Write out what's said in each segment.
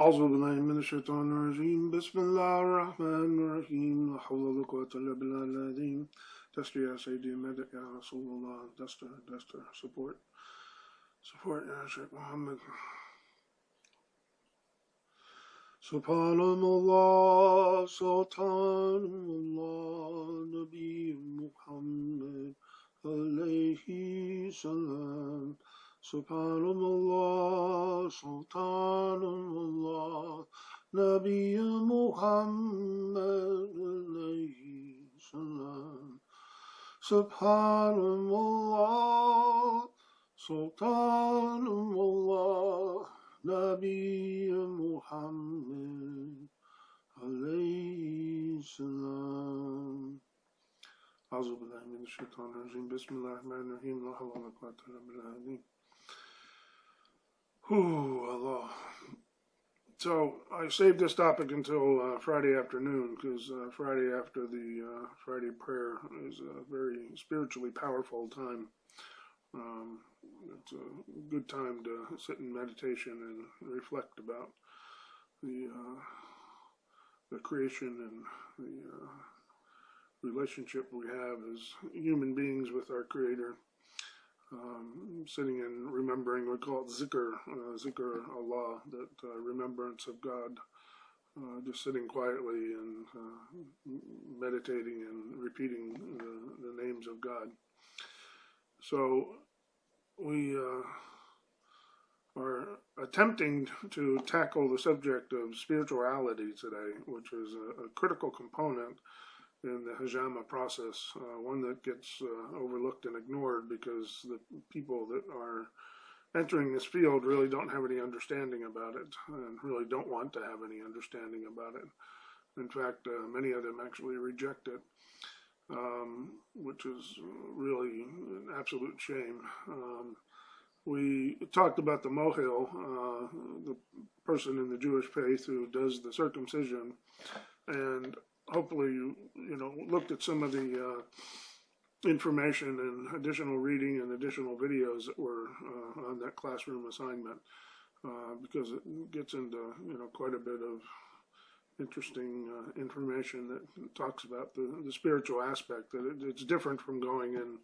أعوذ بالله من الشيطان الرجيم بسم الله الرحمن الرحيم لا حول ولا قوة إلا بالله العظيم Tester ya Sayyidi Medic ya Rasulullah Tester support ya Sheikh Muhammad Subhanallah Sultanullah Nabi Muhammad alayhi salam Subhanallah, Sultanullah, Nabi Muhammad alayhi salam. Subhanallah, Sultanullah, Nabi Muhammad alayhi salam. أعوذ بالله من الشيطان الرجيم بسم الله الرحمن الرحيم لا حول ولا قوة إلا بالله Allah. So I saved this topic until Friday afternoon because Friday after the Friday prayer is a very spiritually powerful time. It's a good time to sit in meditation and reflect about the creation and the relationship we have as human beings with our Creator. Sitting and remembering, we call it zikr Allah, that remembrance of God, just sitting quietly and meditating and repeating the names of God. So we are attempting to tackle the subject of spirituality today, which is a critical component in the Hijama process, one that gets overlooked and ignored because the people that are entering this field really don't have any understanding about it and really don't want to have any understanding about it. In fact, many of them actually reject it, which is really an absolute shame. We talked about the mohel, the person in the Jewish faith who does the circumcision, and hopefully you looked at some of the information and additional reading and additional videos that were on that classroom assignment, because it gets into quite a bit of interesting information that talks about the spiritual aspect, that it's different from going and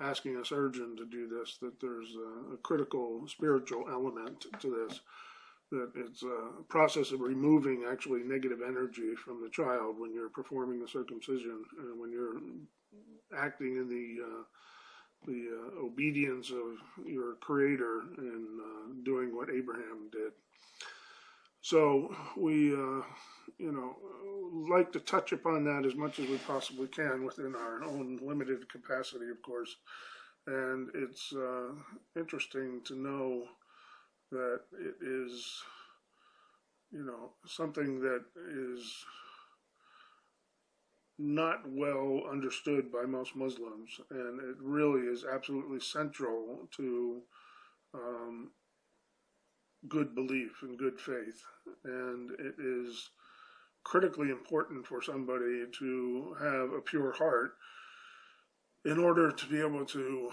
asking a surgeon to do this, that there's a critical spiritual element to this, that it's a process of removing actually negative energy from the child when you're performing the circumcision and when you're acting in the obedience of your Creator and doing what Abraham did. So we like to touch upon that as much as we possibly can within our own limited capacity, of course. And it's interesting to know that it is, something that is not well understood by most Muslims, and it really is absolutely central to good belief and good faith, and it is critically important for somebody to have a pure heart in order to be able to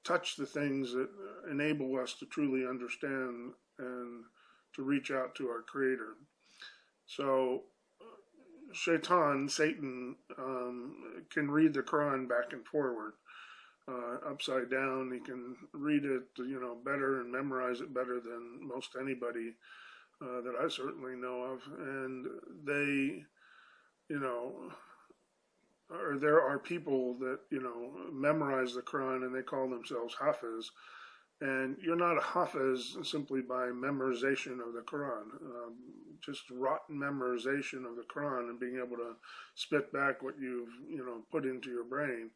touch the things that enable us to truly understand and to reach out to our Creator. So Satan, can read the Quran back and forward, upside down. He can read it, better and memorize it better than most anybody that I certainly know of. And they, or there are people that, memorize the Quran and they call themselves Hafiz. And you're not a Hafiz simply by memorization of the Quran. Just rotten memorization of the Quran and being able to spit back what you've, put into your brain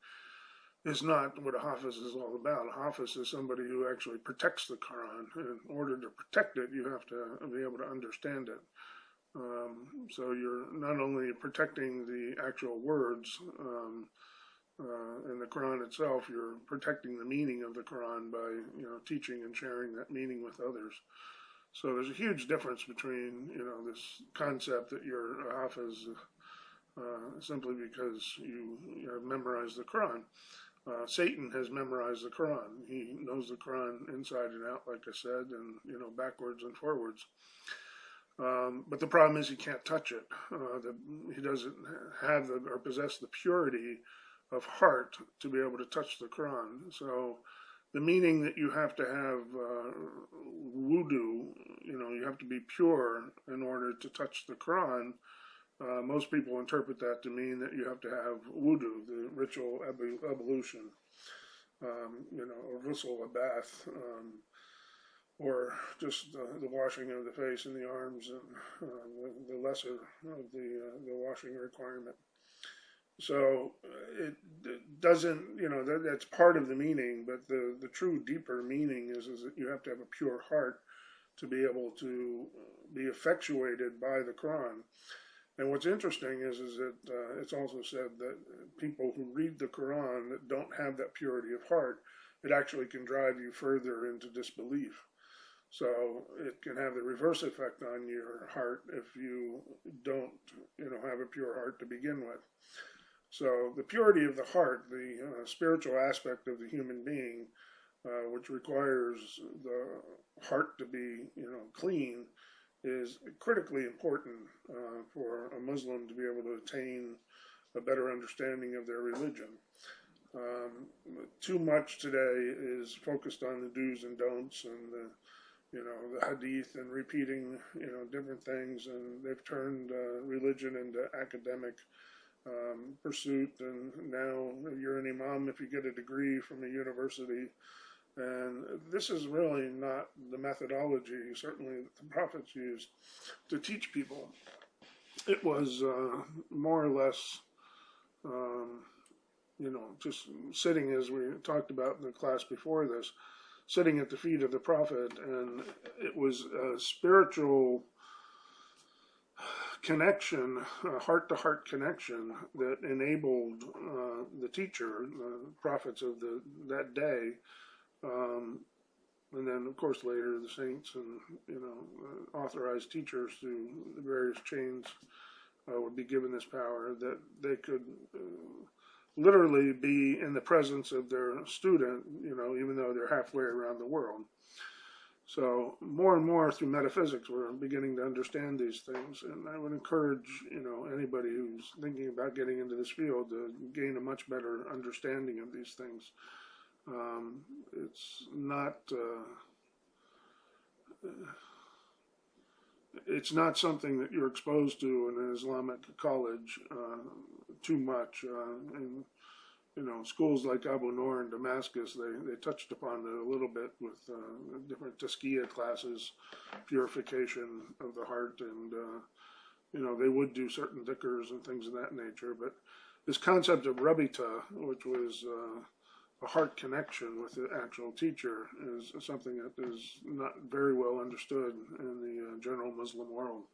is not what a Hafiz is all about. A Hafiz is somebody who actually protects the Quran. In order to protect it, you have to be able to understand it. So you're not only protecting the actual words in the Quran itself, you're protecting the meaning of the Quran by teaching and sharing that meaning with others. So there's a huge difference between this concept that you're a Hafiz simply because you memorized the Quran. Satan has memorized the Quran. He knows the Quran inside and out, like I said, and backwards and forwards. But the problem is he can't touch it. He doesn't have or possess the purity of heart to be able to touch the Quran. So the meaning that you have to have wudu, you have to be pure in order to touch the Quran. Most people interpret that to mean that you have to have wudu, the ritual ablution, a ghusl, a bath, or just the washing of the face and the arms, and the lesser of the washing requirement. So it doesn't, that's part of the meaning, but the true deeper meaning is that you have to have a pure heart to be able to be effectuated by the Quran. And what's interesting is that it's also said that people who read the Quran that don't have that purity of heart, it actually can drive you further into disbelief. So it can have the reverse effect on your heart if you don't, have a pure heart to begin with. So the purity of the heart, the spiritual aspect of the human being, which requires the heart to be, clean, is critically important for a Muslim to be able to attain a better understanding of their religion. Too much today is focused on the do's and don'ts and the hadith and repeating, different things, and they've turned religion into academic pursuit, and now you're an imam if you get a degree from a university. And this is really not the methodology, certainly, that the prophets used to teach people. It was more or less, just sitting, as we talked about in the class before this, sitting at the feet of the prophet, and it was a spiritual connection, a heart-to-heart connection that enabled the teacher, the prophets of that day, and then, of course, later the saints and, authorized teachers through the various chains would be given this power, that they could literally be in the presence of their student, even though they're halfway around the world. So more and more through metaphysics, we're beginning to understand these things, and I would encourage, anybody who's thinking about getting into this field to gain a much better understanding of these things. It's not something that you're exposed to in an Islamic college too much. In schools like Abu Nur in Damascus, they touched upon it a little bit with different tazkiyah classes, purification of the heart, and they would do certain dhikrs and things of that nature. But this concept of rabita, which was a heart connection with the actual teacher, is something that is not very well understood in the general Muslim world.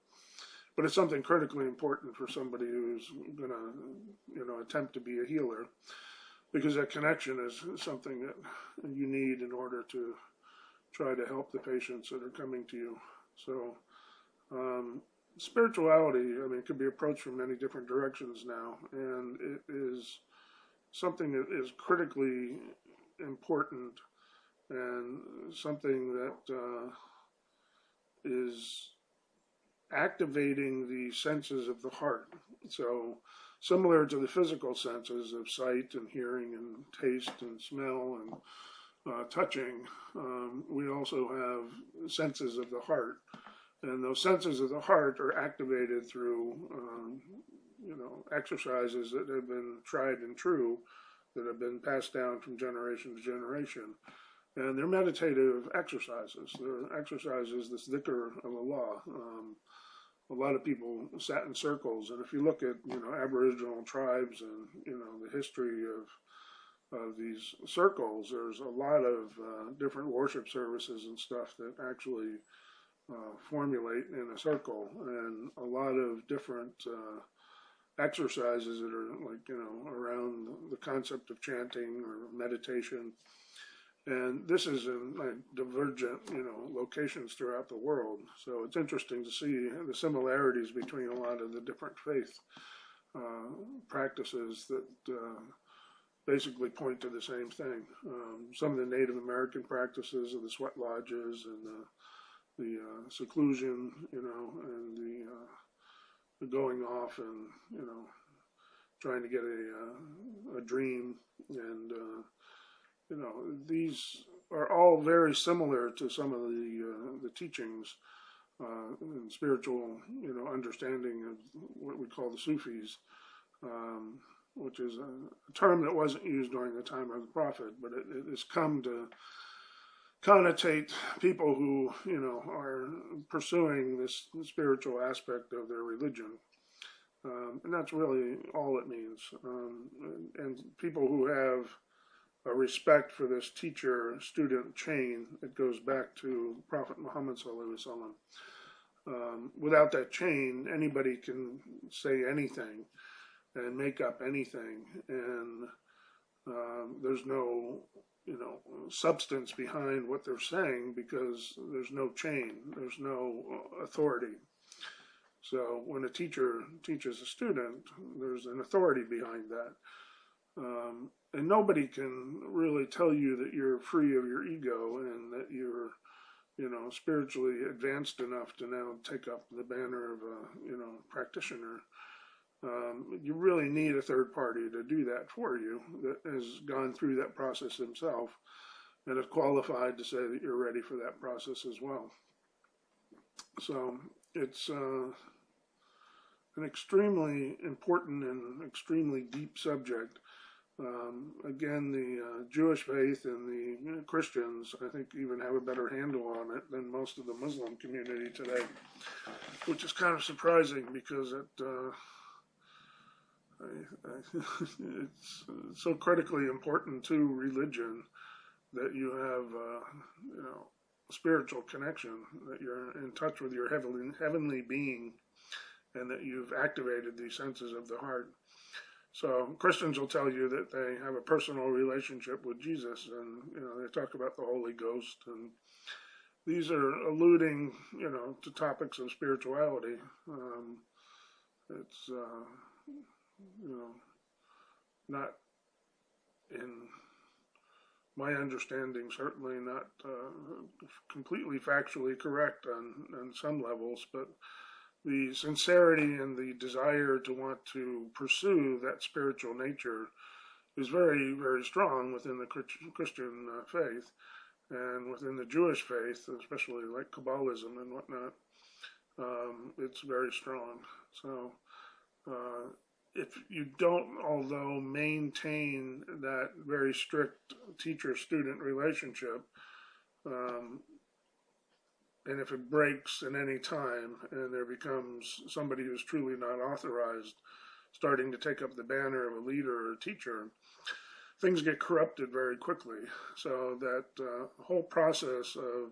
But it's something critically important for somebody who's going to, attempt to be a healer, because that connection is something that you need in order to try to help the patients that are coming to you. So spirituality, could be approached from many different directions now, and it is something that is critically important, and something that is activating the senses of the heart. So similar to the physical senses of sight and hearing and taste and smell and touching, we also have senses of the heart. And those senses of the heart are activated through exercises that have been tried and true, that have been passed down from generation to generation. And they're meditative exercises. They're exercises, this dhikr of Allah. A lot of people sat in circles, and if you look at Aboriginal tribes and the history of these circles, there's a lot of different worship services and stuff that actually formulate in a circle, and a lot of different exercises that are around the concept of chanting or meditation. And this is in divergent, locations throughout the world. So it's interesting to see the similarities between a lot of the different faith practices that basically point to the same thing. Some of the Native American practices of the sweat lodges and the seclusion, and the going off and, trying to get a dream. And, these are all very similar to some of the teachings and spiritual, understanding of what we call the Sufis, which is a term that wasn't used during the time of the Prophet, but it has come to connotate people who, are pursuing this spiritual aspect of their religion. And that's really all it means. And people who have a respect for this teacher-student chain that goes back to Prophet Muhammad Sallallahu Alaihi Wasallam. Without that chain, anybody can say anything and make up anything, and there's no, substance behind what they're saying because there's no chain, there's no authority. So when a teacher teaches a student, there's an authority behind that. And nobody can really tell you that you're free of your ego and that you're, spiritually advanced enough to now take up the banner of a, practitioner. You really need a third party to do that for you that has gone through that process himself and is qualified to say that you're ready for that process as well. So it's an extremely important and extremely deep subject. Again, the Jewish faith and the Christians, I think, even have a better handle on it than most of the Muslim community today, which is kind of surprising because it's so critically important to religion that you have, a spiritual connection, that you're in touch with your heavenly being, and that you've activated the senses of the heart. So Christians will tell you that they have a personal relationship with Jesus, and they talk about the Holy Ghost, and these are alluding, to topics of spirituality. It's not, in my understanding, certainly not completely factually correct on some levels, but the sincerity and the desire to want to pursue that spiritual nature is very, very strong within the Christian faith, and within the Jewish faith, especially like Kabbalism and whatnot. It's very strong. So if you don't, although, maintain that very strict teacher-student relationship, and if it breaks at any time and there becomes somebody who's truly not authorized starting to take up the banner of a leader or a teacher, things get corrupted very quickly. So that whole process of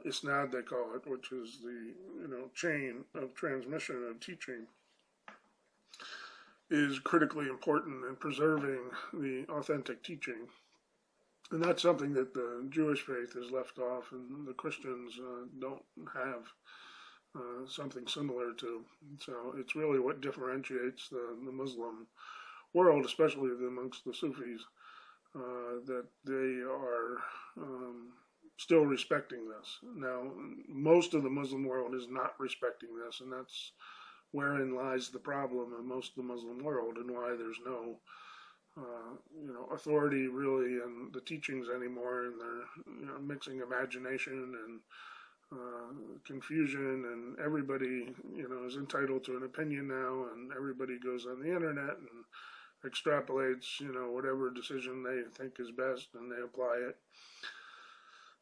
isnad, they call it, which is the chain of transmission of teaching, is critically important in preserving the authentic teaching. And that's something that the Jewish faith has left off, and the Christians don't have something similar to. So it's really what differentiates the Muslim world, especially amongst the Sufis, that they are still respecting this. Now, most of the Muslim world is not respecting this, and that's wherein lies the problem in most of the Muslim world, and why there's no authority really in the teachings anymore, and they're mixing imagination and confusion, and everybody is entitled to an opinion now, and everybody goes on the internet and extrapolates whatever decision they think is best, and they apply it.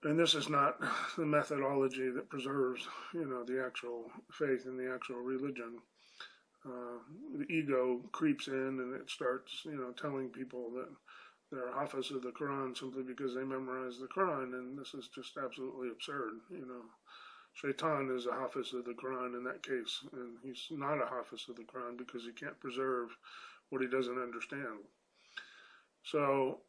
And this is not the methodology that preserves the actual faith and the actual religion. The ego creeps in, and it starts, telling people that they're hafiz of the Quran simply because they memorize the Quran, and this is just absolutely absurd. Shaitan is a hafiz of the Quran in that case, and he's not a hafiz of the Quran because he can't preserve what he doesn't understand. So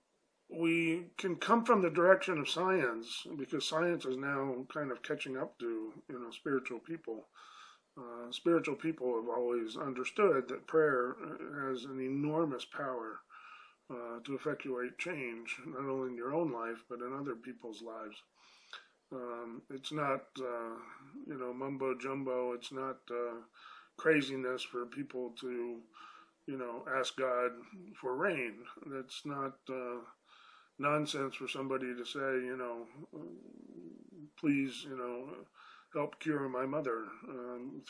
we can come from the direction of science, because science is now kind of catching up to, spiritual people. Spiritual people have always understood that prayer has an enormous power to effectuate change, not only in your own life, but in other people's lives. It's not, mumbo jumbo. It's not craziness for people to, ask God for rain. That's not nonsense for somebody to say, please, help cure my mother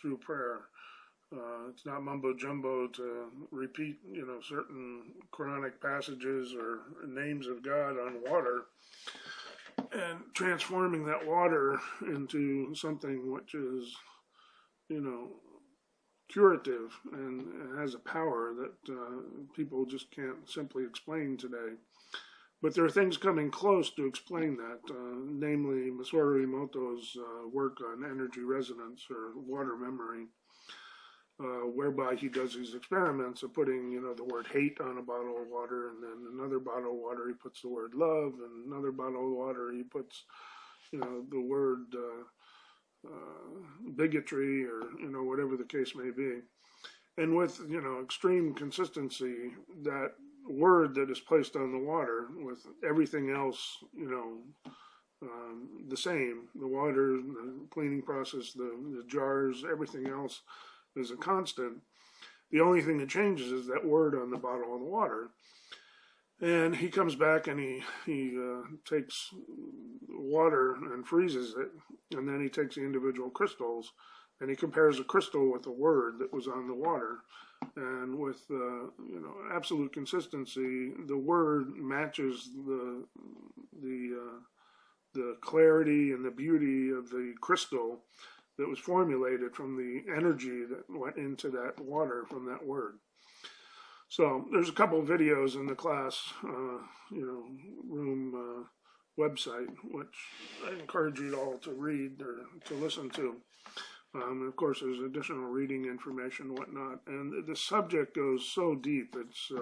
through prayer. It's not mumbo jumbo to repeat, certain Quranic passages or names of God on water and transforming that water into something which is, curative and has a power that people just can't simply explain today. But there are things coming close to explain that, namely Masaru Emoto's work on energy resonance or water memory, whereby he does these experiments of putting, the word hate on a bottle of water, and then another bottle of water he puts the word love, and another bottle of water he puts, the word bigotry, or whatever the case may be. And with extreme consistency, that word that is placed on the water, with everything else the same, the water, the cleaning process, the jars, everything else is a constant. The only thing that changes is that word on the bottle of the water. And he comes back and he takes water and freezes it, and then he takes the individual crystals and he compares a crystal with a word that was on the water. And with absolute consistency, the word matches the clarity and the beauty of the crystal that was formulated from the energy that went into that water from that word. So there's a couple of videos in the class, room website, which I encourage you all to read or to listen to. And of course, there's additional reading information and whatnot. And the subject goes so deep. It's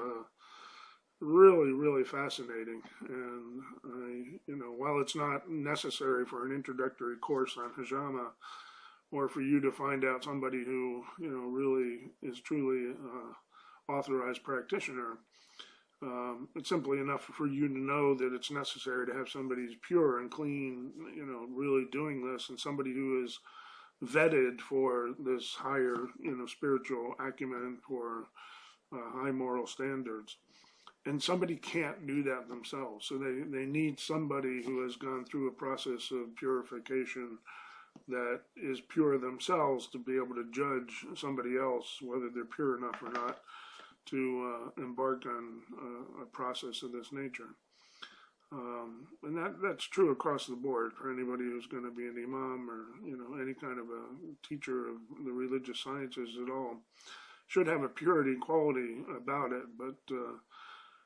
really, really fascinating. And, while it's not necessary for an introductory course on Hijama, or for you to find out somebody who, really is truly authorized practitioner, it's simply enough for you to know that it's necessary to have somebody who's pure and clean, really doing this, and somebody who is vetted for this higher, spiritual acumen, for high moral standards. And somebody can't do that themselves. So they need somebody who has gone through a process of purification that is pure themselves to be able to judge somebody else, whether they're pure enough or not, to embark on a process of this nature. And that's true across the board for anybody who's going to be an imam or, any kind of a teacher of the religious sciences at all. Should have a purity quality about it, but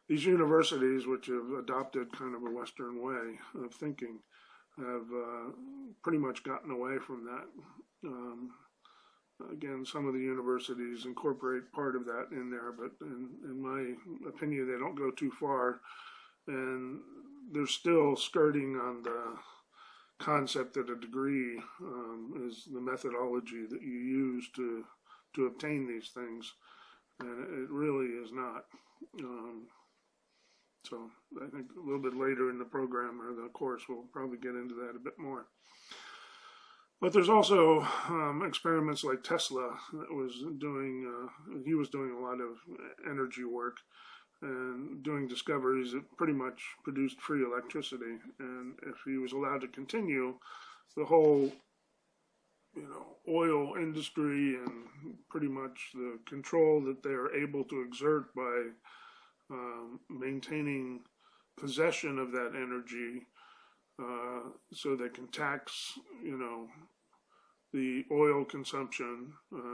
these universities, which have adopted kind of a Western way of thinking, have pretty much gotten away from that. Again, some of the universities incorporate part of that in there, but in my opinion, they don't go too far. And they're still skirting on the concept that a degree is the methodology that you use to obtain these things. And it really is not. So I think a little bit later in the program or the course, we'll probably get into that a bit more. But there's also experiments like Tesla that was doing, he was doing a lot of energy work and doing discoveries that pretty much produced free electricity. And if he was allowed to continue, the whole, oil industry and pretty much the control that they're able to exert by maintaining possession of that energy, so they can tax, the oil consumption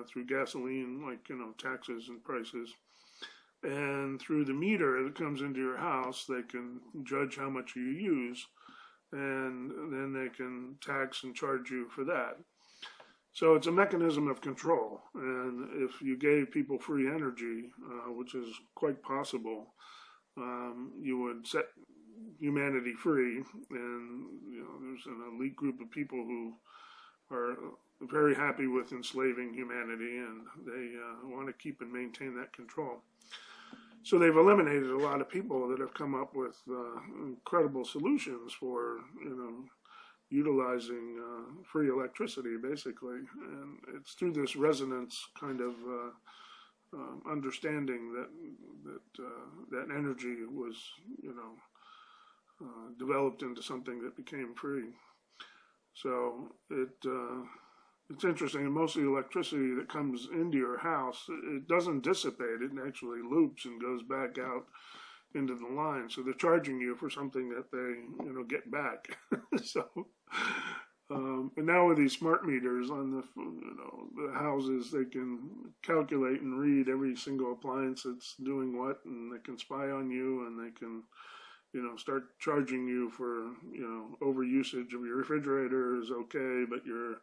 through gasoline, like, taxes and prices. And through the meter that comes into your house, they can judge how much you use, and then they can tax and charge you for that. So it's a mechanism of control. And if you gave people free energy, which is quite possible, you would set humanity free. And there's an elite group of people who are very happy with enslaving humanity, and they want to keep and maintain that control. So they've eliminated a lot of people that have come up with incredible solutions for, utilizing free electricity, basically. And it's through this resonance kind of understanding that energy was, developed into something that became free. So it's interesting. And most of the electricity that comes into your house, it doesn't dissipate. It actually loops and goes back out into the line. So they're charging you for something that they, get back. So, and now with these smart meters on the houses, they can calculate and read every single appliance that's doing what, and they can spy on you, and they can, start charging you for, over usage of your refrigerator is okay, but your,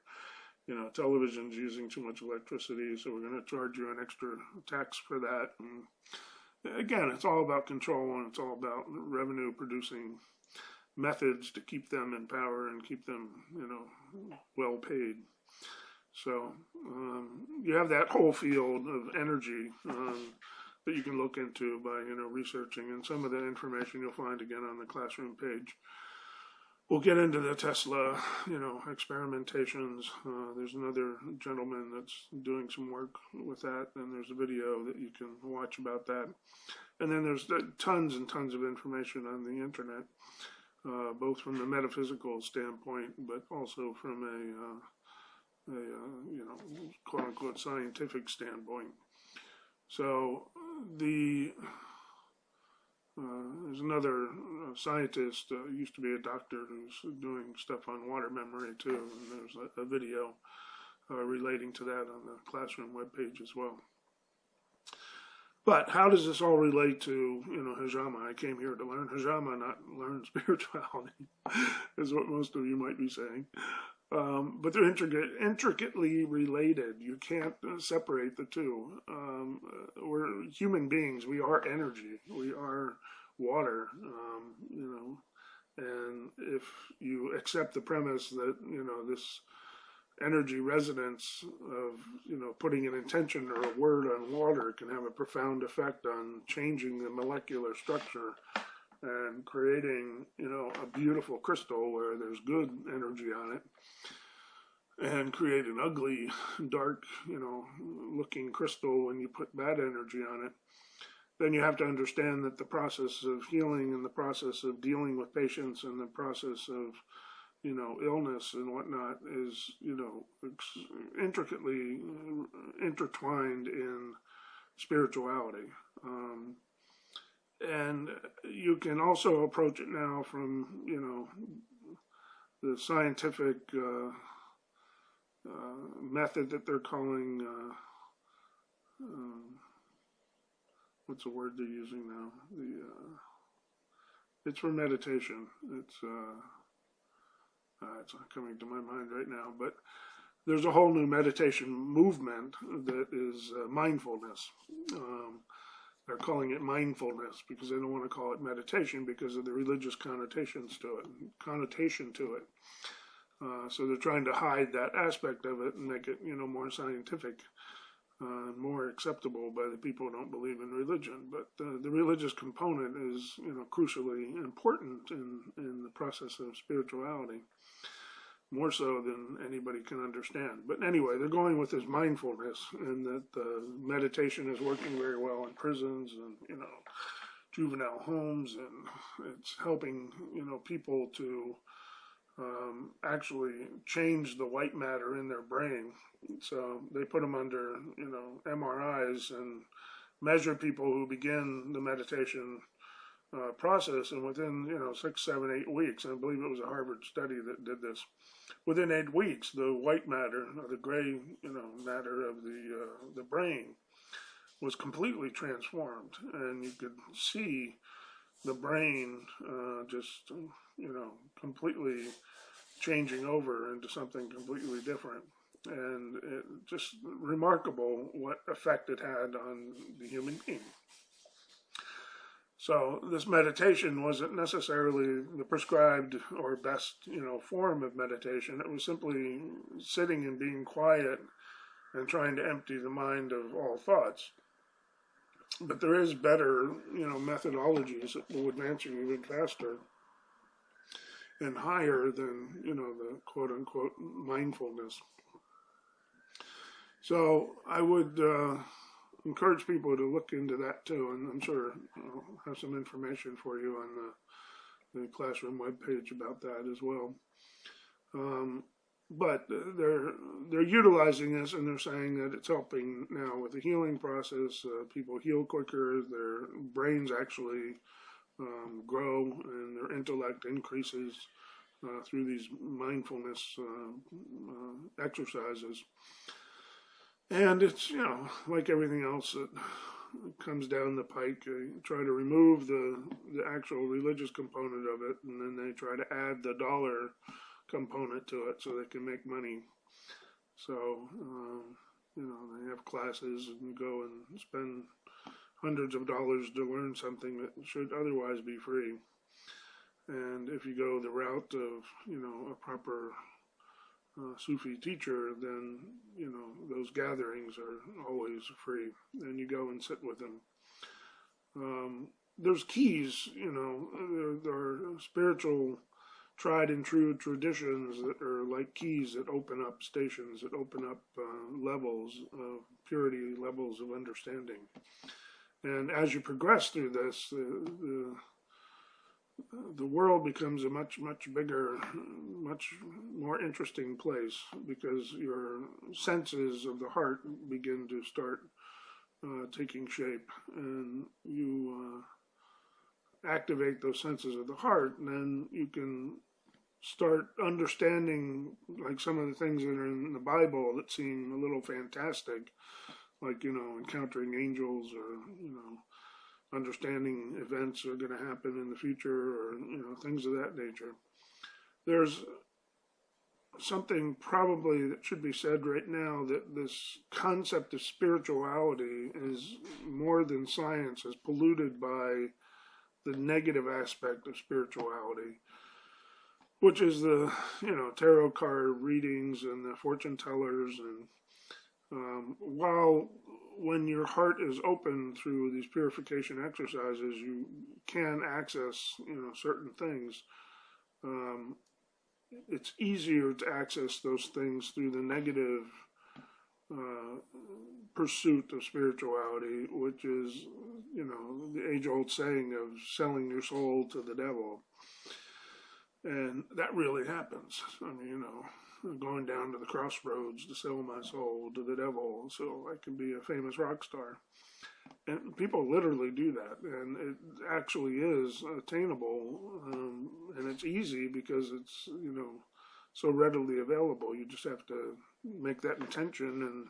television's using too much electricity, so we're going to charge you an extra tax for that. And again, it's all about control, and it's all about revenue producing methods to keep them in power and keep them, well paid. So you have that whole field of energy that you can look into by, researching, and some of the information you'll find again on the classroom page. We'll get into the Tesla, experimentations. There's another gentleman that's doing some work with that, and there's a video that you can watch about that. And then there's tons and tons of information on the internet, both from a metaphysical standpoint, but also from a quote-unquote scientific standpoint. So there's another scientist, used to be a doctor, who's doing stuff on water memory too, and there's a video relating to that on the classroom webpage as well. But how does this all relate to, Hijama? I came here to learn Hijama, not learn spirituality, is what most of you might be saying. But they're intricately related. You can't separate the two. We're human beings. We are energy. We are water, and if you accept the premise that, this energy resonance of, putting an intention or a word on water can have a profound effect on changing the molecular structure and creating, a beautiful crystal where there's good energy on it, and create an ugly, dark, looking crystal when you put bad energy on it, then you have to understand that the process of healing and the process of dealing with patients and the process of, illness and whatnot is, intricately intertwined in spirituality. And you can also approach it now from, the scientific method that they're calling, what's the word they're using now? It's for meditation. It's not coming to my mind right now, but there's a whole new meditation movement that is mindfulness. They're calling it mindfulness because they don't want to call it meditation because of the religious connotation to it. So they're trying to hide that aspect of it and make it, more scientific, more acceptable by the people who don't believe in religion. But the religious component is, crucially important in the process of spirituality, more so than anybody can understand. But anyway, they're going with this mindfulness, and that meditation is working very well in prisons and, juvenile homes, and it's helping, people to actually change the white matter in their brain. So they put them under, MRIs and measure people who begin the meditation process, and within, 6, 7, 8 weeks, I believe it was a Harvard study that did this, within 8 weeks, the white matter, or the gray, matter of the brain was completely transformed, and you could see the brain just, completely changing over into something completely different. And it just remarkable what effect it had on the human being. So this meditation wasn't necessarily the prescribed or best, form of meditation. It was simply sitting and being quiet and trying to empty the mind of all thoughts. But there is better, methodologies that will advance you even faster and higher than, the quote unquote mindfulness. So I would encourage people to look into that too, and I'm sure I'll have some information for you on the classroom webpage about that as well. But they're utilizing this, and they're saying that it's helping now with the healing process. People heal quicker, their brains actually grow, and their intellect increases through these mindfulness exercises. And it's, like everything else that comes down the pike, try to remove the actual religious component of it, and then they try to add the dollar component to it so they can make money. So, they have classes and go and spend hundreds of dollars to learn something that should otherwise be free. And if you go the route of, a proper Sufi teacher, then, those gatherings are always free, and you go and sit with them. There's keys, there are spiritual tried and true traditions that are like keys that open up stations, that open up levels of purity, levels of understanding. And as you progress through this, the world becomes a much, much bigger, much more interesting place, because your senses of the heart begin to start taking shape, and you activate those senses of the heart, and then you can start understanding, like, some of the things that are in the Bible that seem a little fantastic, like, encountering angels, or, understanding events are going to happen in the future, or, things of that nature. There's something probably that should be said right now, that this concept of spirituality is more than science, is polluted by the negative aspect of spirituality, which is the, tarot card readings and the fortune tellers. And while when your heart is open through these purification exercises, you can access, certain things. It's easier to access those things through the negative pursuit of spirituality, which is, the age-old saying of selling your soul to the devil. And that really happens. I mean, going down to the crossroads to sell my soul to the devil so I can be a famous rock star. And people literally do that, and it actually is attainable, and it's easy because it's, so readily available. You just have to make that intention, and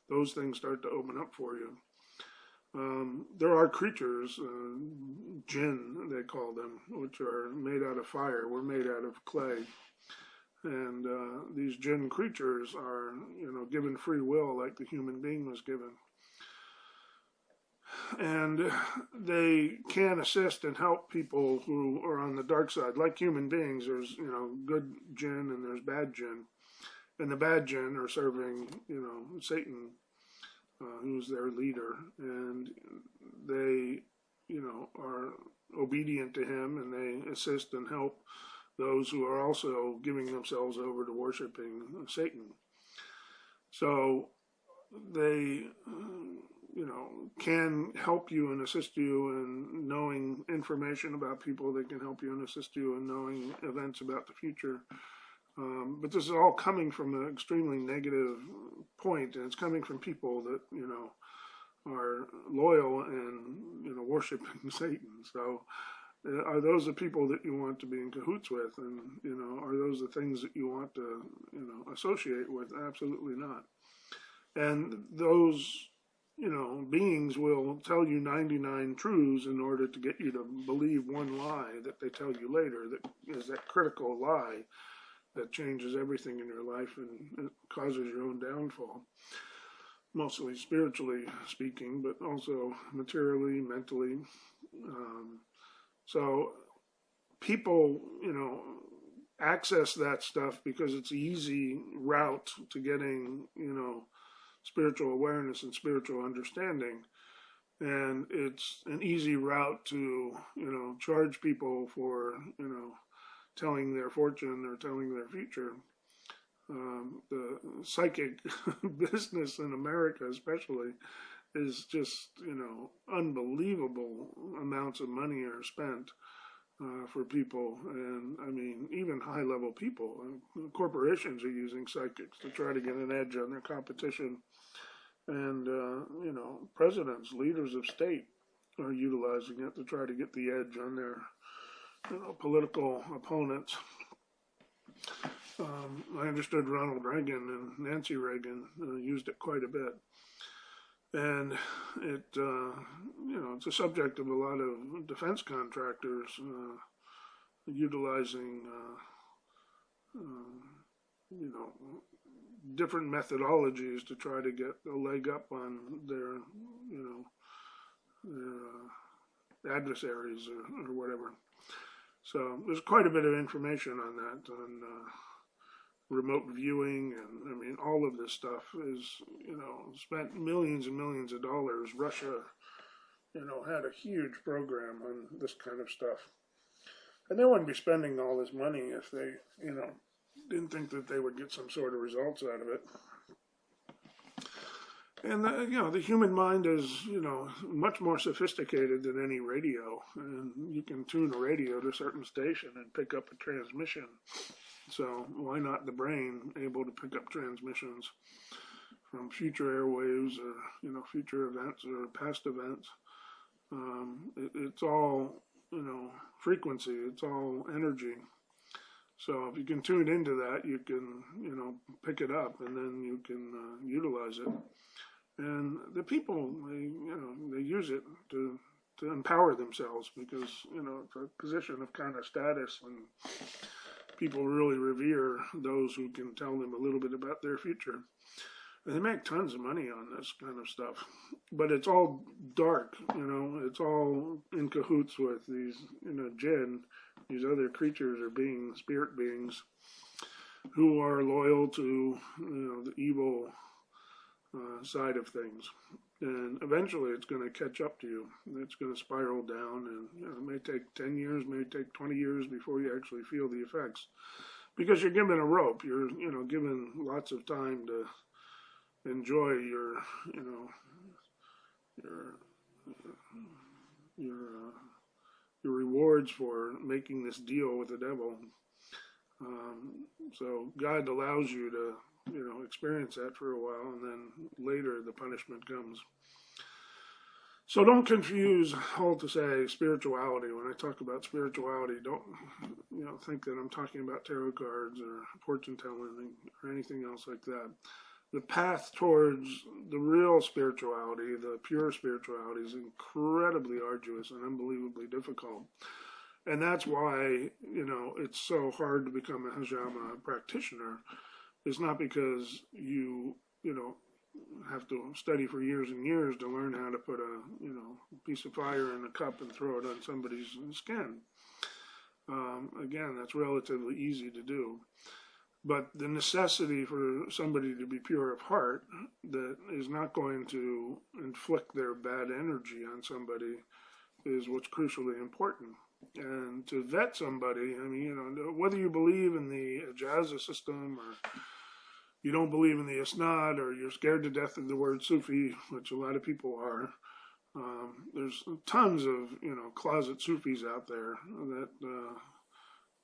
those things start to open up for you. There are creatures, jinn they call them, which are made out of fire. We're made out of clay. And these jinn creatures are, given free will like the human being was given. And they can assist and help people who are on the dark side. Like human beings, there's, good jinn and there's bad jinn. And the bad jinn are serving, Satan, who's their leader. And they, are obedient to him, and they assist and help those who are also giving themselves over to worshiping Satan. So they, can help you and assist you in knowing information about people. They can help you and assist you in knowing events about the future. But this is all coming from an extremely negative point, and it's coming from people that, are loyal and, worshiping Satan. So are those the people that you want to be in cahoots with? And, are those the things that you want to, associate with? Absolutely not. And those, beings will tell you 99 truths in order to get you to believe one lie that they tell you later, that is that critical lie that changes everything in your life and it causes your own downfall. Mostly spiritually speaking, but also materially, mentally. So people, access that stuff because it's an easy route to getting, spiritual awareness and spiritual understanding. and it's an easy route to, charge people for, telling their fortune or telling their future. The psychic business in America, especially, is just, unbelievable amounts of money are spent for people. And I mean, even high level people, corporations are using psychics to try to get an edge on their competition. And, presidents, leaders of state are utilizing it to try to get the edge on their, political opponents. I understood Ronald Reagan and Nancy Reagan used it quite a bit. And it, it's a subject of a lot of defense contractors utilizing, different methodologies to try to get a leg up on their, their adversaries or whatever. So there's quite a bit of information on that, on remote viewing, and I mean, all of this stuff is, spent millions and millions of dollars. Russia, had a huge program on this kind of stuff. And they wouldn't be spending all this money if they, didn't think that they would get some sort of results out of it. And, the human mind is, much more sophisticated than any radio. And you can tune a radio to a certain station and pick up a transmission. So why not the brain able to pick up transmissions from future airwaves or, future events or past events? It's all, frequency. It's all energy. So if you can tune into that, you can, pick it up, and then you can utilize it. And the people, they use it to empower themselves, because, it's a position of kind of status, and people really revere those who can tell them a little bit about their future. And they make tons of money on this kind of stuff. But it's all dark, it's all in cahoots with these, jinn, these other creatures or beings, spirit beings, who are loyal to, the evil side of things. And eventually it's going to catch up to you. It's going to spiral down, and it may take 10 years, may take 20 years before you actually feel the effects. Because you're given a rope, you're, given lots of time to enjoy your, your rewards for making this deal with the devil. So God allows you to, experience that for a while, and then later the punishment comes. So don't confuse all to say spirituality. When I talk about spirituality, don't, think that I'm talking about tarot cards or fortune telling or anything else like that. The path towards the real spirituality, the pure spirituality, is incredibly arduous and unbelievably difficult. And that's why, it's so hard to become a Hijama practitioner. It's not because you, have to study for years and years to learn how to put a, piece of fire in a cup and throw it on somebody's skin. Again, that's relatively easy to do. But the necessity for somebody to be pure of heart, that is not going to inflict their bad energy on somebody, is what's crucially important. And to vet somebody, I mean, whether you believe in the Ijaza system, or you don't believe in the Isnad, or you're scared to death of the word Sufi, which a lot of people are, there's tons of, closet Sufis out there that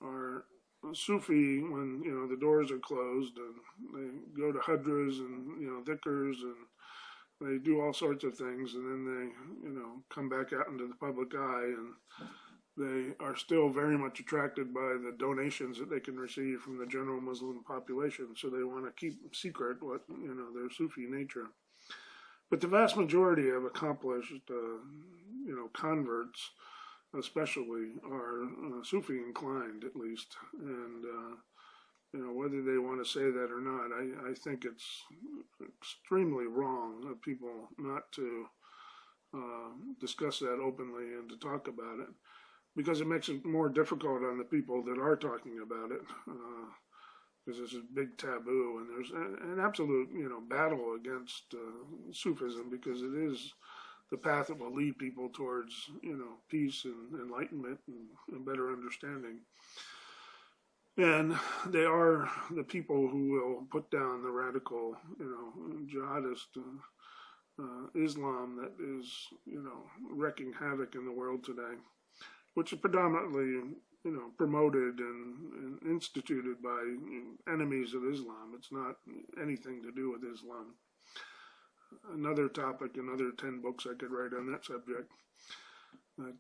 are Sufi when, the doors are closed, and they go to hudras and, dhikrs, and they do all sorts of things, and then they, come back out into the public eye, and they are still very much attracted by the donations that they can receive from the general Muslim population. So they want to keep secret what, their Sufi nature. But the vast majority of accomplished, converts, especially, are Sufi inclined, at least. And, whether they want to say that or not, I think it's extremely wrong of people not to discuss that openly and to talk about it, because it makes it more difficult on the people that are talking about it, because it's a big taboo, and there's an absolute, battle against Sufism, because it is the path that will lead people towards, peace and enlightenment and better understanding. And they are the people who will put down the radical, jihadist Islam that is, wreaking havoc in the world today, which is predominantly, promoted and instituted by enemies of Islam. It's not anything to do with Islam. Another topic, another 10 books I could write on that subject. That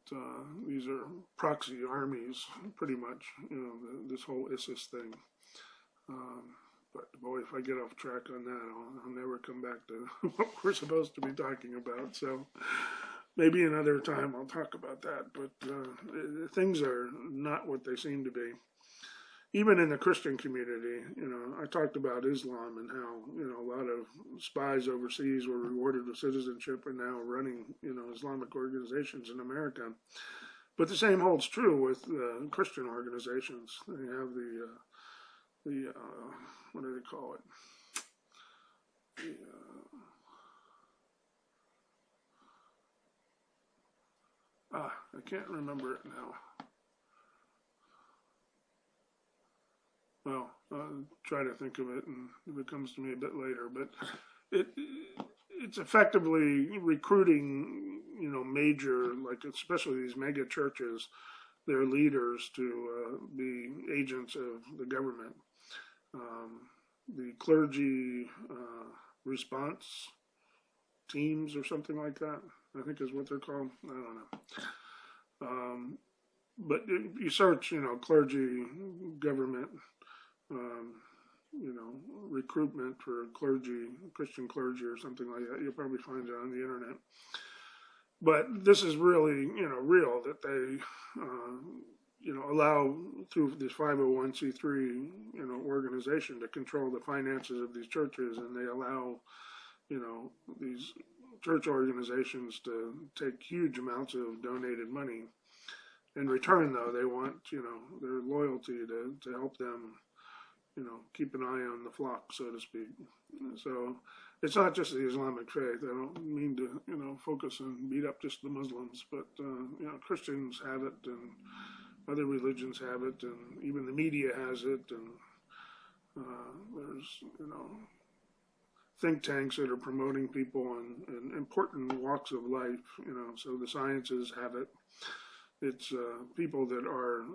these are proxy armies, pretty much, this whole ISIS thing. But boy, if I get off track on that, I'll never come back to what we're supposed to be talking about. So maybe another time I'll talk about that. But things are not what they seem to be. Even in the Christian community, I talked about Islam and how, a lot of spies overseas were rewarded with citizenship and now running, Islamic organizations in America. But the same holds true with Christian organizations. They have the what do they call it? I can't remember it now. Well, I'll try to think of it, and if it comes to me a bit later. But it's effectively recruiting, major, like especially these mega churches, their leaders to be agents of the government. The clergy response teams or something like that, I think is what they're called. I don't know. But if you search, clergy, government, recruitment for clergy, Christian clergy or something like that, you'll probably find it on the internet. But this is really, real, that they, allow through this 501c3, organization to control the finances of these churches, and they allow, these church organizations to take huge amounts of donated money. In return, though, they want, their loyalty to help them, keep an eye on the flock, so to speak. So it's not just the Islamic faith. I don't mean to, focus and beat up just the Muslims, but, Christians have it, and other religions have it, and even the media has it, and there's, think tanks that are promoting people in important walks of life, so the sciences have it. It's people that are,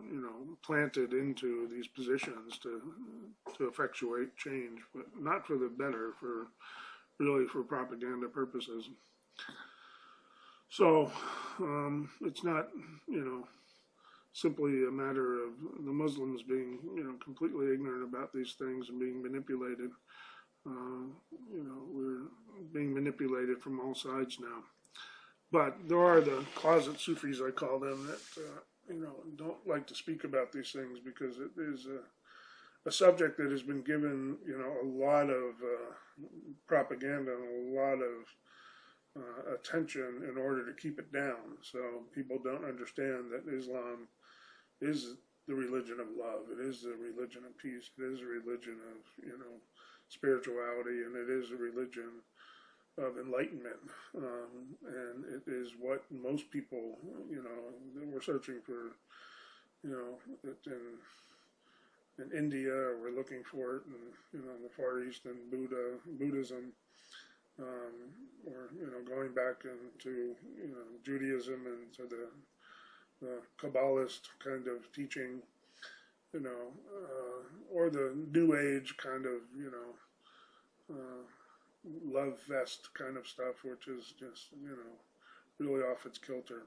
planted into these positions to effectuate change, but not for the better, really for propaganda purposes. So it's not, simply a matter of the Muslims being, completely ignorant about these things and being manipulated. We're being manipulated from all sides now. But there are the closet Sufis, I call them, that, don't like to speak about these things because it is a subject that has been given, a lot of propaganda and a lot of attention in order to keep it down. So people don't understand that Islam is the religion of love. It is the religion of peace. It is a religion of, spirituality, and it is a religion of enlightenment, and it is what most people, we're searching for, it in India, we're looking for it in, in the Far East in Buddhism, or, going back into, Judaism and to the Kabbalist kind of teaching, or the New Age kind of, love vest kind of stuff, which is just, really off its kilter.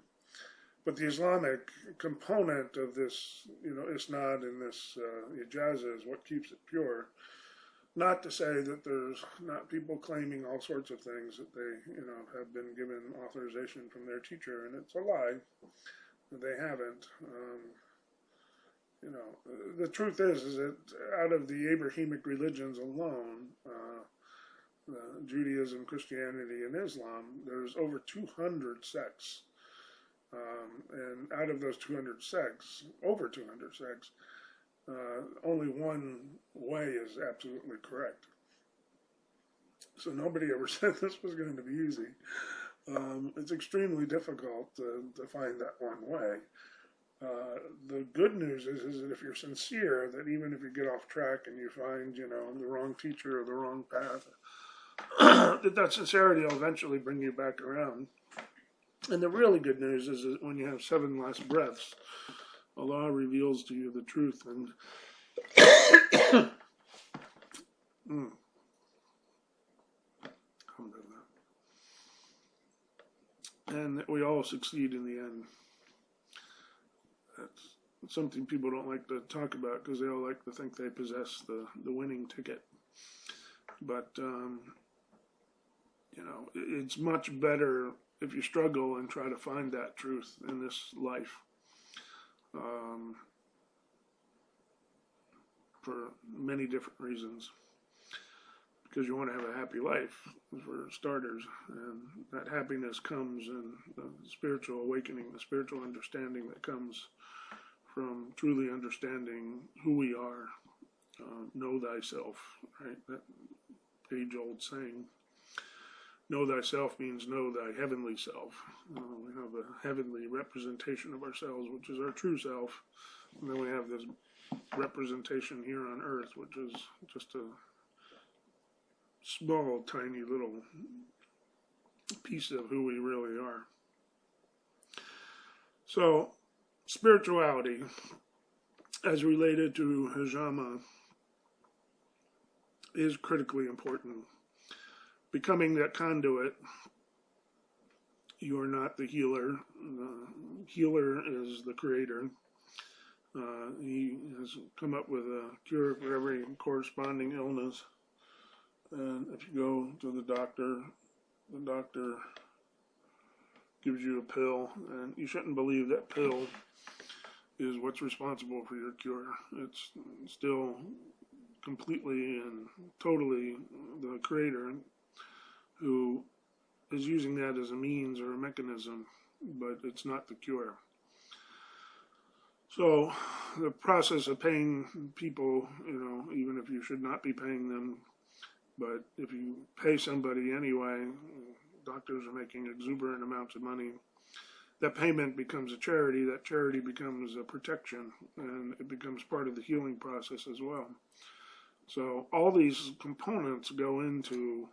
But the Islamic component of this, isnad and this ijaza is what keeps it pure. Not to say that there's not people claiming all sorts of things that they, have been given authorization from their teacher, and it's a lie. They haven't. The truth is that out of the Abrahamic religions alone, Judaism, Christianity, and Islam, there's over 200 sects. And out of those 200 sects, over 200 sects, only one way is absolutely correct. So nobody ever said this was going to be easy. It's extremely difficult to find that one way. The good news is that if you're sincere, that even if you get off track and you find, the wrong teacher or the wrong path, that sincerity will eventually bring you back around. And the really good news is that when you have 7 last breaths, Allah reveals to you the truth. And and that we all succeed in the end. That's something people don't like to talk about because they all like to think they possess the winning ticket. But, it's much better if you struggle and try to find that truth in this life. For many different reasons. Because you want to have a happy life, for starters. And that happiness comes in the spiritual awakening, the spiritual understanding that comes from truly understanding who we are. Know thyself, right? That age-old saying. Know thyself means know thy heavenly self. We have a heavenly representation of ourselves, which is our true self. And then we have this representation here on earth, which is just a small, tiny little piece of who we really are. So, spirituality, as related to Hijama, is critically important. Becoming that conduit, you are not the healer. The healer is the creator. He has come up with a cure for every corresponding illness. And if you go to the doctor gives you a pill, and you shouldn't believe that pill is what's responsible for your cure. It's still completely and totally the creator who is using that as a means or a mechanism, but it's not the cure. So the process of paying people, even if you should not be paying them, but if you pay somebody anyway, doctors are making exuberant amounts of money, that payment becomes a charity, that charity becomes a protection, and it becomes part of the healing process as well. So all these components go into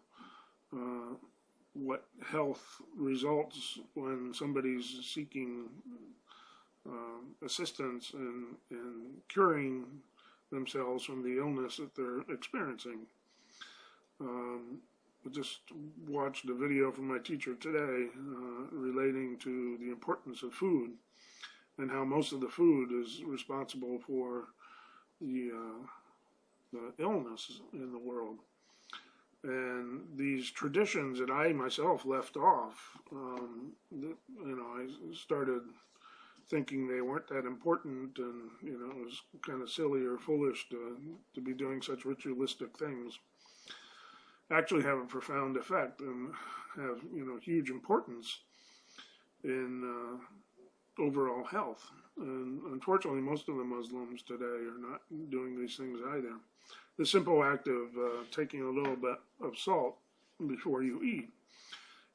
what health results when somebody's seeking assistance in curing themselves from the illness that they're experiencing. I just watched a video from my teacher today relating to the importance of food and how most of the food is responsible for the illness in the world. And these traditions that I myself left off, I started thinking they weren't that important, and it was kind of silly or foolish to be doing such ritualistic things, actually have a profound effect and have huge importance in overall health. And unfortunately, most of the Muslims today are not doing these things either. The simple act of taking a little bit of salt before you eat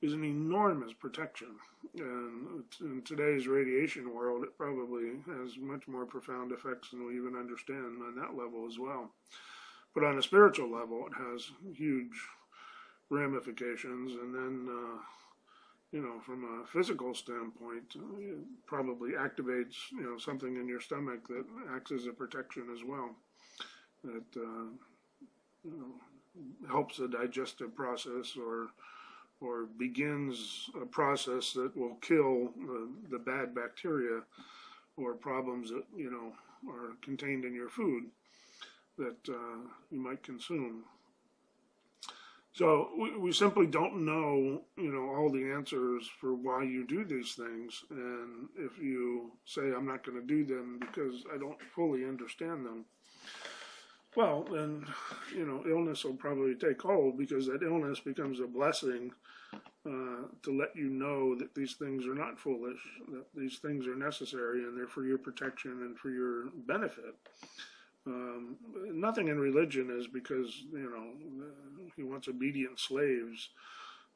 is an enormous protection. And in today's radiation world, it probably has much more profound effects than we even understand on that level as well. But on a spiritual level, it has huge ramifications. And then, from a physical standpoint, it probably activates, something in your stomach that acts as a protection as well. That helps the digestive process or begins a process that will kill the bad bacteria or problems that are contained in your food that you might consume. So we simply don't know all the answers for why you do these things, and if you say I'm not going to do them because I don't fully understand them, well, then, illness will probably take hold, because that illness becomes a blessing to let you know that these things are not foolish, that these things are necessary, and they're for your protection and for your benefit. Nothing in religion is because, he wants obedient slaves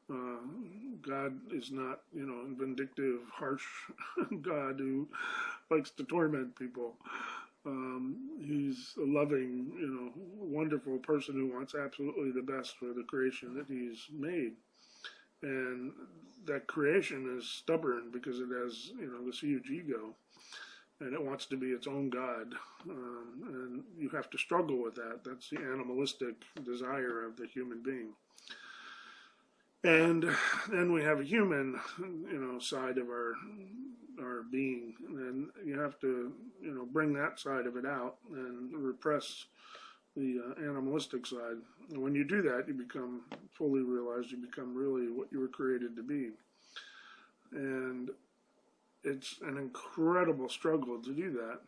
God is not, a vindictive, harsh God who likes to torment people. He's a loving, wonderful person who wants absolutely the best for the creation that he's made. And that creation is stubborn because it has, this huge ego, and it wants to be its own God. And you have to struggle with that. That's the animalistic desire of the human being. And then we have a human, side of our being, and you have to, bring that side of it out and repress the animalistic side. And when you do that, you become fully realized. You become really what you were created to be, and it's an incredible struggle to do that.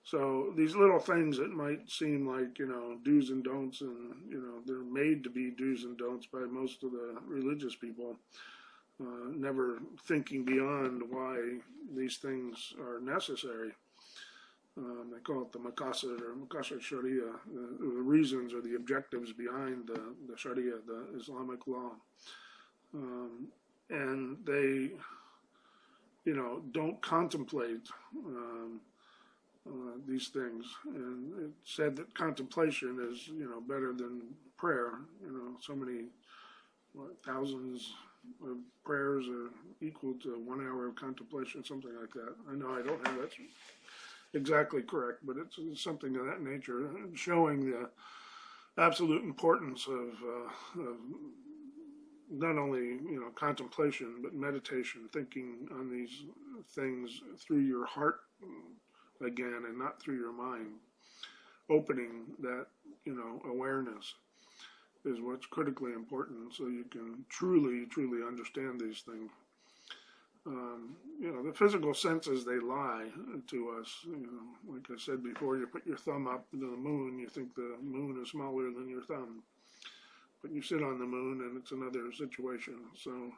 So these little things that might seem like, do's and don'ts, and, they're made to be do's and don'ts by most of the religious people, never thinking beyond why these things are necessary. They call it the Maqasid or Maqasid Sharia, the reasons or the objectives behind the Sharia, the Islamic law. And they, don't contemplate these things. And it's said that contemplation is, better than prayer. So many thousands of prayers are equal to 1 hour of contemplation, something like that. I know I don't have that exactly correct, but it's something of that nature, showing the absolute importance of not only contemplation, but meditation, thinking on these things through your heart again and not through your mind. Opening that awareness is what's critically important, so you can truly understand these things. The physical senses, they lie to us. Like I said before, you put your thumb up to the moon, you think the moon is smaller than your thumb. But you sit on the moon and it's another situation. So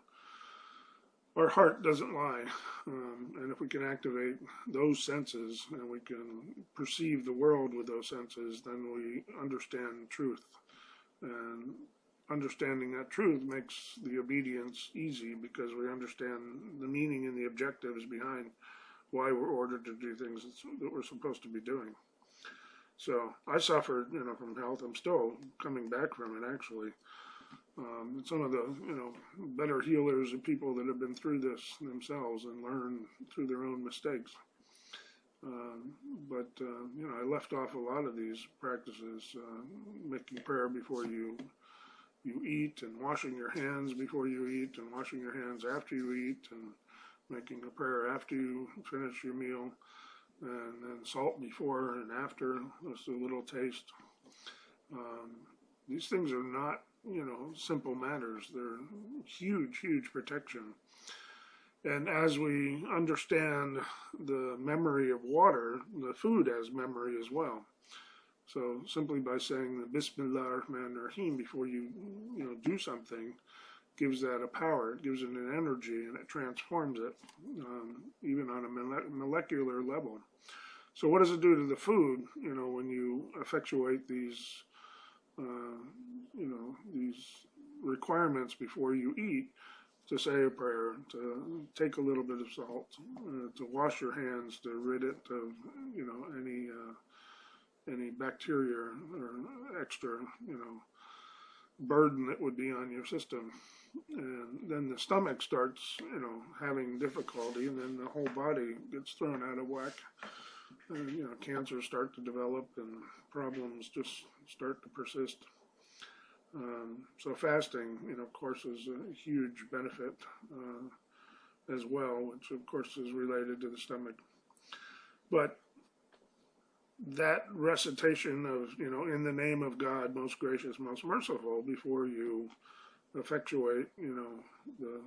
our heart doesn't lie. And if we can activate those senses and we can perceive the world with those senses, then we understand truth. And understanding that truth makes the obedience easy because we understand the meaning and the objectives behind why we're ordered to do things that we're supposed to be doing. So I suffered, from health. I'm still coming back from it, actually. Some of the, better healers are people that have been through this themselves and learned through their own mistakes. But I left off a lot of these practices, making prayer before you eat, and washing your hands before you eat, and washing your hands after you eat, and making a prayer after you finish your meal, and then salt before and after, just a little taste. These things are not, simple matters. They're huge protection. And as we understand the memory of water, the food has memory as well. So simply by saying the Bismillah ar-Rahman ar-Rahim before you, do something, gives that a power. It gives it an energy, and it transforms it, even on a molecular level. So what does it do to the food, when you effectuate these, these requirements before you eat, to say a prayer, to take a little bit of salt, to wash your hands, to rid it of, any bacteria or extra, burden that would be on your system. And then the stomach starts, having difficulty, and then the whole body gets thrown out of whack. And, cancers start to develop, and problems just start to persist. So fasting, of course, is a huge benefit as well, which of course is related to the stomach. But that recitation of, in the name of God, most gracious, most merciful, before you effectuate, the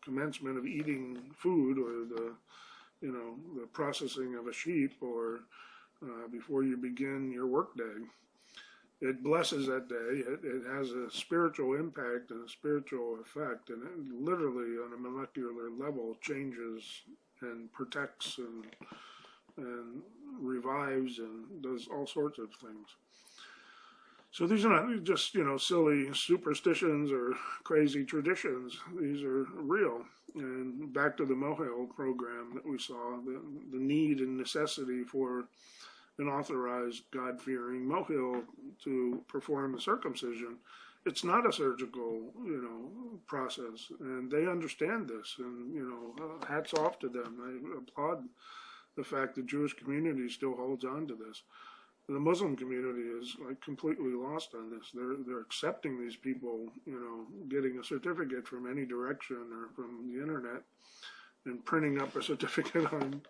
commencement of eating food, or the processing of a sheep, or before you begin your workday, it blesses that day. It has a spiritual impact and a spiritual effect, and it literally, on a molecular level, changes and protects and revives and does all sorts of things. So these are not just, silly superstitions or crazy traditions. These are real. And back to the Mohel program that we saw, the need and necessity for an authorized God-fearing Mohel to perform a circumcision. It's not a surgical, process, and they understand this. And hats off to them. I applaud the fact the Jewish community still holds on to this. The Muslim community is like completely lost on this. They're accepting these people, getting a certificate from any direction or from the internet, and printing up a certificate on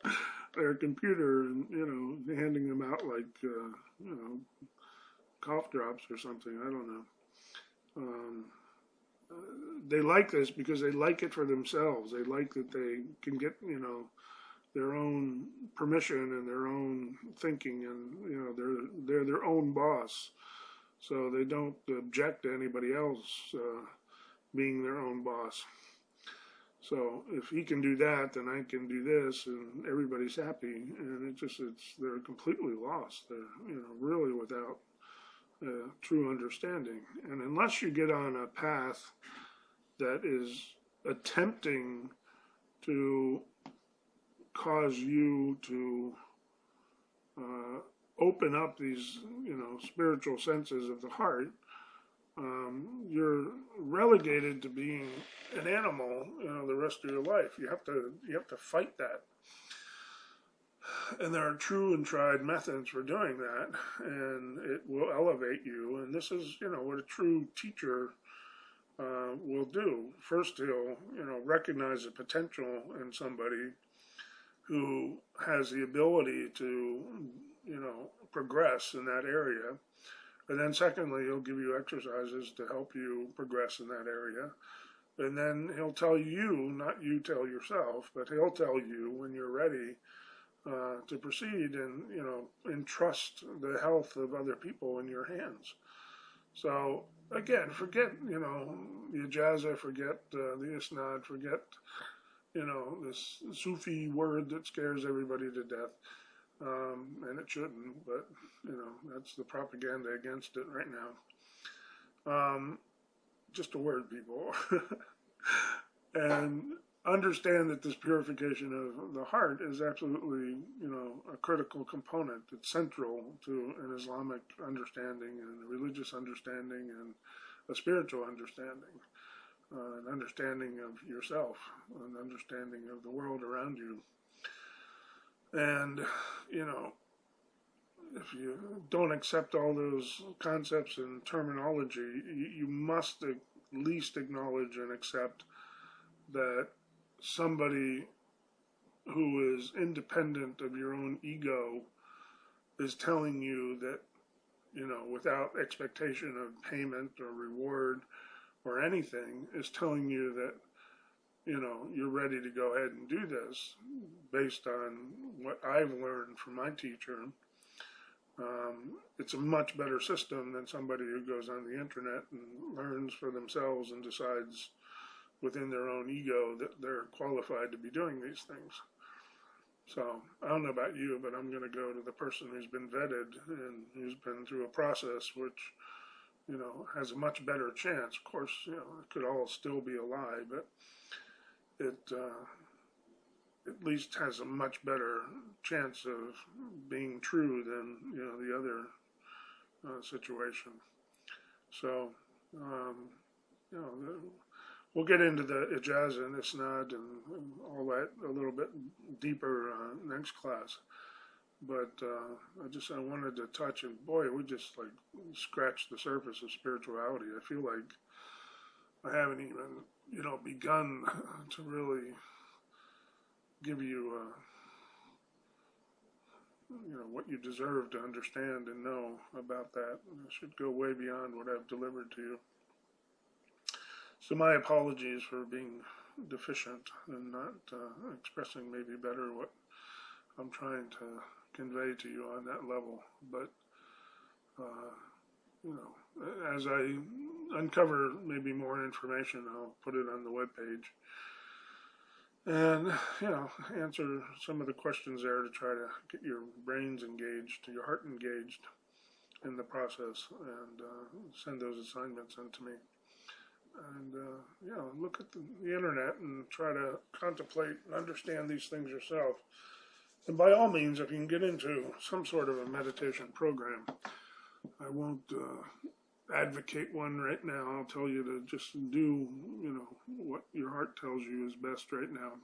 their computer and handing them out like cough drops or something. I don't know. They like this because they like it for themselves. They like that they can get their own permission and their own thinking, and they're their own boss, so they don't object to anybody else being their own boss. So if he can do that, then I can do this, and everybody's happy. And they're completely lost. They're really without true understanding. And unless you get on a path that is attempting to cause you to open up these, spiritual senses of the heart, you're relegated to being an animal, the rest of your life. You have to fight that. And there are true and tried methods for doing that, and it will elevate you. And this is, what a true teacher will do. First, he'll, recognize the potential in somebody who has the ability to, progress in that area. And then secondly, he'll give you exercises to help you progress in that area. And then he'll tell you, not you tell yourself, but he'll tell you when you're ready to proceed and, entrust the health of other people in your hands. So again, forget, the Hijama, forget the Isnad, forget this Sufi word that scares everybody to death. And it shouldn't, but, that's the propaganda against it right now. Just a word, people. And understand that this purification of the heart is absolutely, a critical component. It's central to an Islamic understanding and a religious understanding and a spiritual understanding. An understanding of yourself, an understanding of the world around you. And, if you don't accept all those concepts and terminology, you must at least acknowledge and accept that somebody who is independent of your own ego is telling you that, without expectation of payment or reward or anything, is telling you that, you're ready to go ahead and do this based on what I've learned from my teacher. It's a much better system than somebody who goes on the internet and learns for themselves and decides within their own ego that they're qualified to be doing these things. So I don't know about you, but I'm going to go to the person who's been vetted and who's been through a process which, has a much better chance. Of course, it could all still be a lie, but it at least has a much better chance of being true than, the other situation. So, we'll get into the ijaz and isnad and all that a little bit deeper next class. But I wanted to touch, and boy, we just like scratched the surface of spirituality. I feel like I haven't even, begun to really give you, what you deserve to understand and know about that. It should go way beyond what I've delivered to you. So my apologies for being deficient and not expressing maybe better what I'm trying to convey to you on that level. But, as I uncover maybe more information, I'll put it on the webpage. And, answer some of the questions there to try to get your brains engaged, your heart engaged. in the process and send those assignments in to me. And look at the internet and try to contemplate and understand these things yourself. And by all means, if you can get into some sort of a meditation program, I won't advocate one right now. I'll tell you to just do, what your heart tells you is best right now.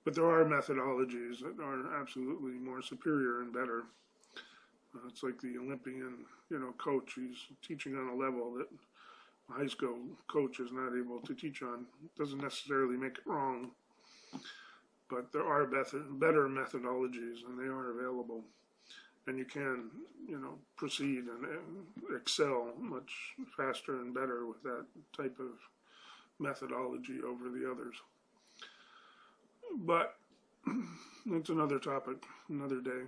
But there are methodologies that are absolutely more superior and better. It's like the Olympian, coach. He's teaching on a level that a high school coach is not able to teach on. It doesn't necessarily make it wrong, but there are better methodologies, and they are available. And you can, proceed and excel much faster and better with that type of methodology over the others. But that's another topic, another day.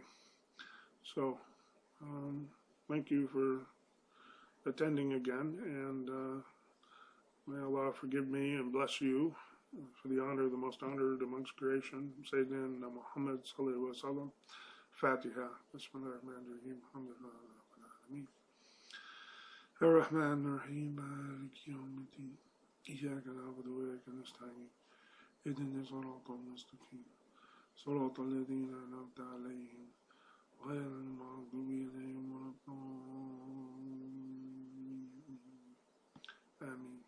So, thank you for attending again, and may Allah forgive me and bless you for the honor of the most honored amongst creation, Sayyidina Muhammad sallallahu alaihi wasallam. Fatiha. Bismillahirrahmanirrahim. Alhamdulillah. Ar-Rahman Ar-Rahim. Maliki Yawmiddin. Iyyaka na'budu wa iyyaka nasta'in. Ihdina as-siratal mustaqim. Siratal ladzina an'amta 'alayhim. Ghayril maghdubi 'alayhim waladdallin. Amin.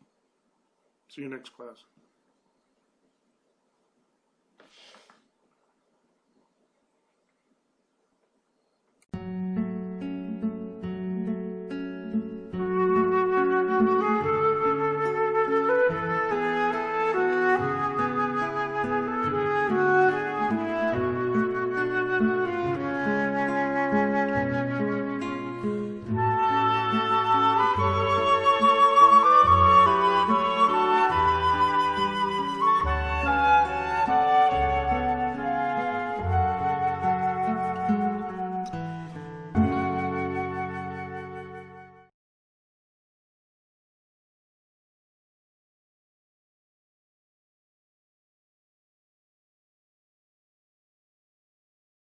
See you next class.